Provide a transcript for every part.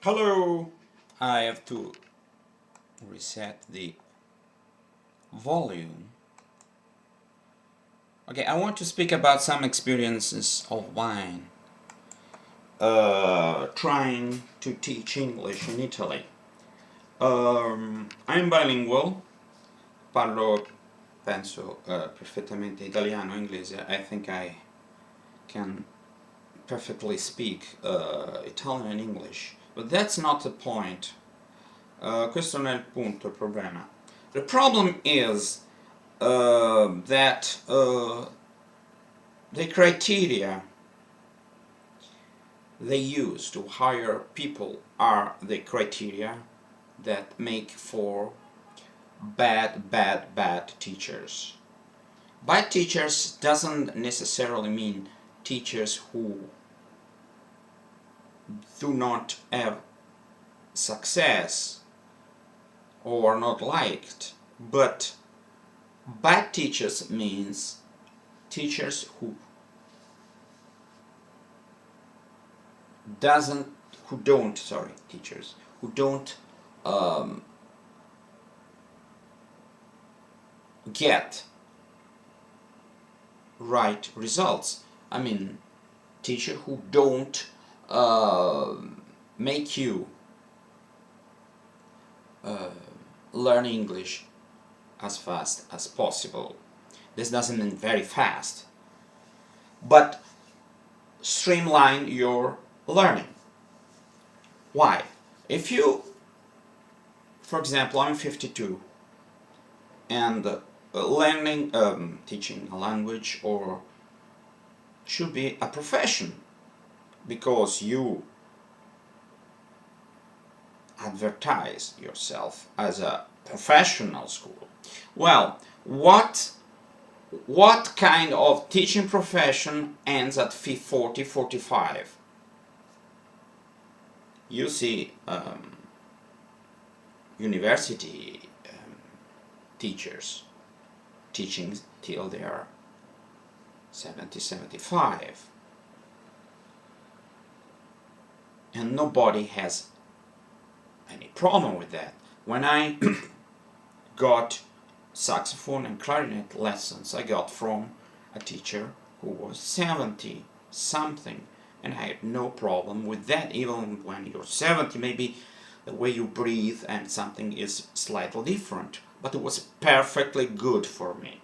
Hello! I have to reset the volume. Okay, I want to speak about some experiences of mine trying to teach English in Italy. I'm bilingual, parlo, penso, perfettamente italiano e inglese. I think I can perfectly speak Italian and English, but that's not the point. Questo non è il punto, il problema. The problem is that the criteria they use to hire people are the criteria that make for bad teachers. Bad teachers doesn't necessarily mean teachers who do not have success or are not liked, but bad teachers means teachers who don't get right results. I mean, teachers who don't make you learn English as fast as possible. This doesn't mean very fast, but streamline your learning. Why? If you, for example, I'm 52 and teaching a language or should be a profession because you advertise yourself as a professional school. Well, what kind of teaching profession ends at 40, 45? You see university teachers teaching till they are 70, 75. And nobody has any problem with that. When I got saxophone and clarinet lessons, I got from a teacher who was 70 something, and I had no problem with that. Even when you're 70, maybe the way you breathe and something is slightly different, but it was perfectly good for me.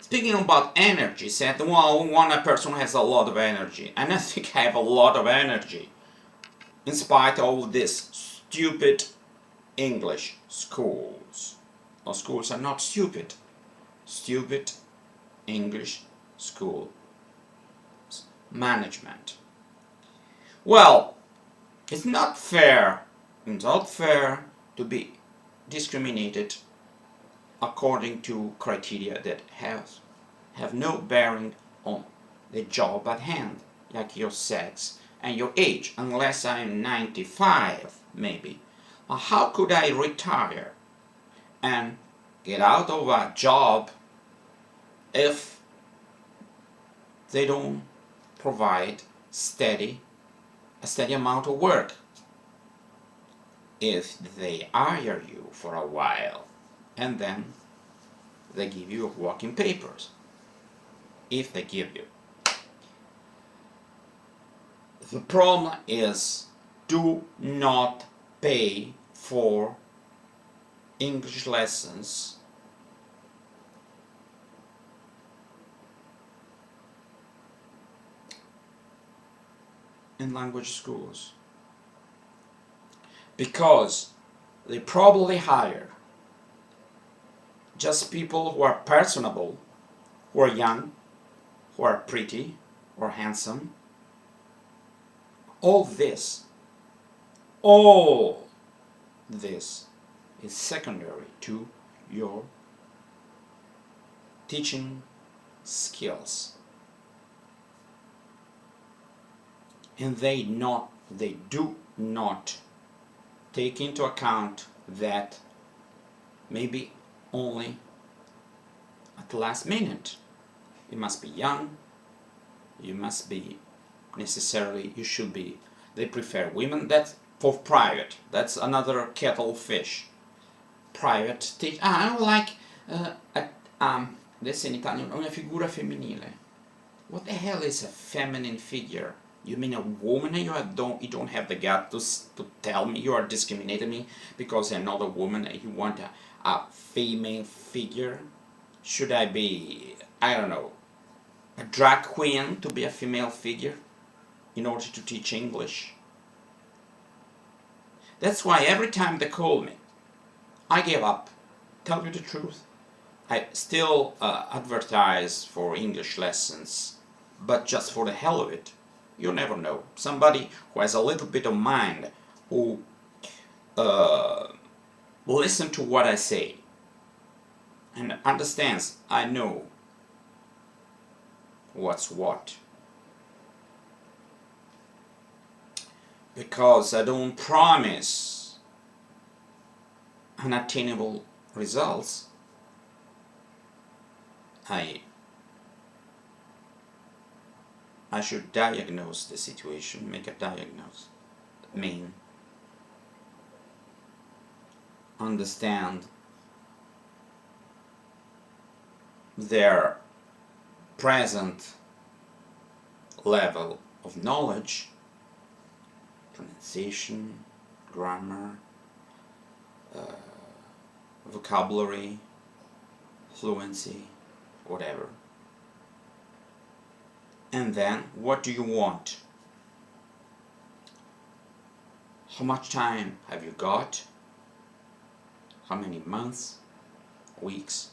Speaking about energy, said, well, one person has a lot of energy, and I think I have a lot of energy in spite of all this stupid English schools. Well, schools are not stupid. Stupid English school management. Well, it's not fair to be discriminated according to criteria that have no bearing on the job at hand, like your sex and your age, unless I'm 95 maybe. How could I retire and get out of a job if they don't provide a steady amount of work? If they hire you for a while and then they give you working papers, if they give you. The problem is, do not pay for English lessons in language schools, because they probably hire just people who are personable, who are young, who are pretty or handsome. All this is secondary to your teaching skills, and they do not take into account that maybe only at the last minute. You must be young, you should be They prefer women. That's for private. That's another kettle of fish. Private teach. I don't like. This in Italian. Una figura femminile. What the hell is a feminine figure? You mean a woman? You don't have the guts to tell me you are discriminating me because I'm not a woman and you want a female figure? Should I be, I don't know, a drag queen to be a female figure in order to teach English? That's why every time they call me, I give up. Tell you the truth. I still advertise for English lessons, but just for the hell of it. You never know. Somebody who has a little bit of mind, who listen to what I say and understands I know what's what. Because I don't promise unattainable results, I should diagnose the situation, make a diagnosis. Mean, understand their present level of knowledge, pronunciation, grammar, vocabulary, fluency, whatever. And then, what do you want? How much time have you got? How many months, weeks?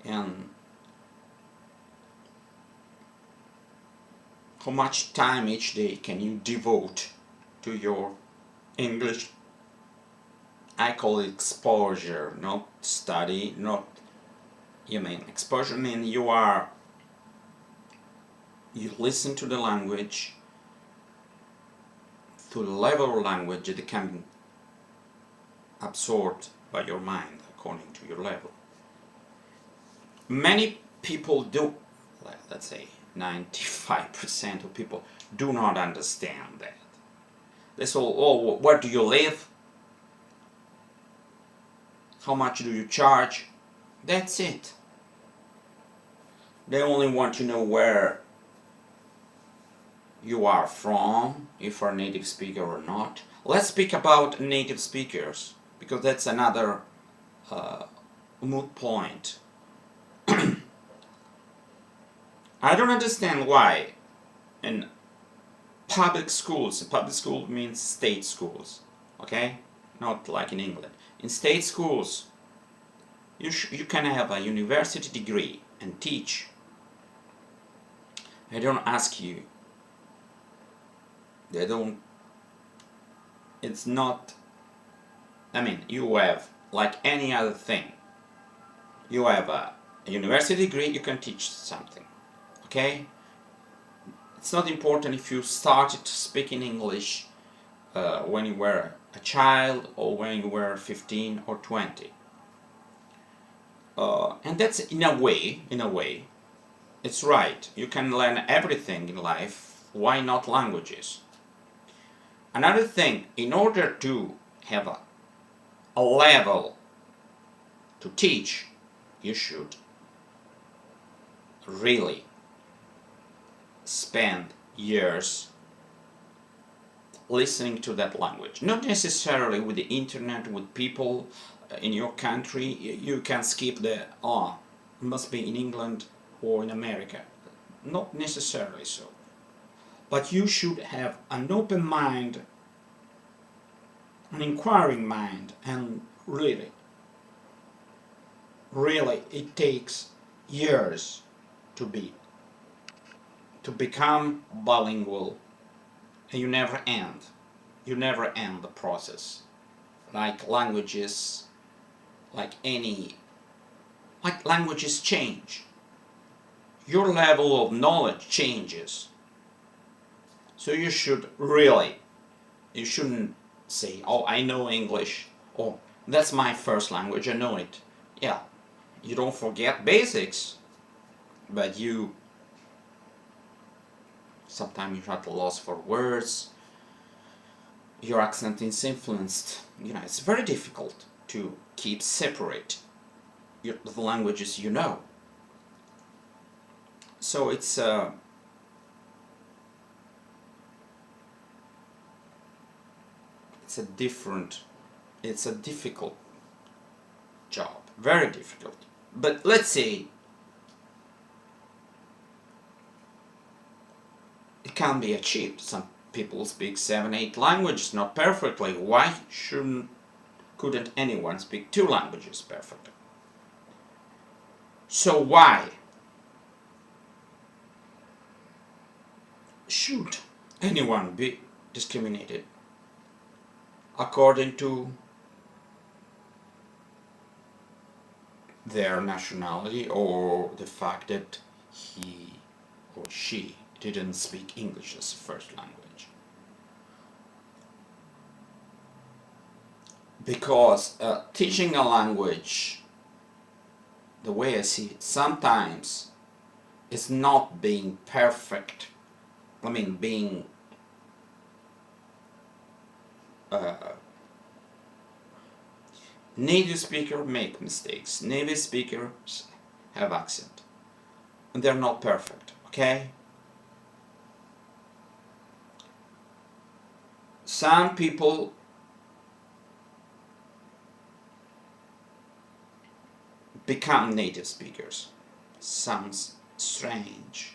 And how much time each day can you devote to your English? I call it exposure, not study, not, you mean, exposure means you listen to the language, to the level of language that can be absorbed by your mind according to your level. Many people do, let's say 95% of people do not understand that. They say, oh, where do you live? How much do you charge? That's it. They only want to know where you are from, if you're a native speaker or not. Let's speak about native speakers, because that's another moot point. I don't understand why in public schools means state schools, okay? Not like in England. In state schools, you can have a university degree and teach. I don't ask you. They don't, it's not, I mean, you have, like any other thing, you have a university degree, you can teach something, okay? It's not important if you started speaking English when you were a child or when you were 15 or 20. And that's in a way, it's right. You can learn everything in life, why not languages? Another thing, in order to have a level to teach, you should really spend years listening to that language. Not necessarily with the internet, with people in your country. You can skip the, must be in England or in America. Not necessarily so. But you should have an open mind, an inquiring mind, and really, it takes years to become bilingual, and you never end the process. Like languages, languages change. Your level of knowledge changes. So you shouldn't say, oh, I know English, or that's my first language, I know it. Yeah, you don't forget basics, but you sometimes you're at a loss for words, your accent is influenced. It's very difficult to keep separate the languages you know. So it's a difficult job, very difficult. But let's say it can be achieved. Some people speak 7-8 languages, not perfectly. Why couldn't anyone speak 2 languages perfectly? So why should anyone be discriminated according to their nationality or the fact that he or she didn't speak English as a first language? Because teaching a language, the way I see it, sometimes is not being perfect. I mean, being native speakers make mistakes. Native speakers have accent, and they're not perfect. Okay. Some people become native speakers. Sounds strange.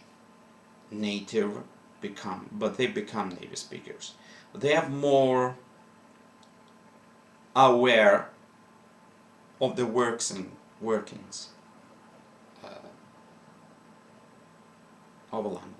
But they become native speakers. They have more aware of the works and workings of a language.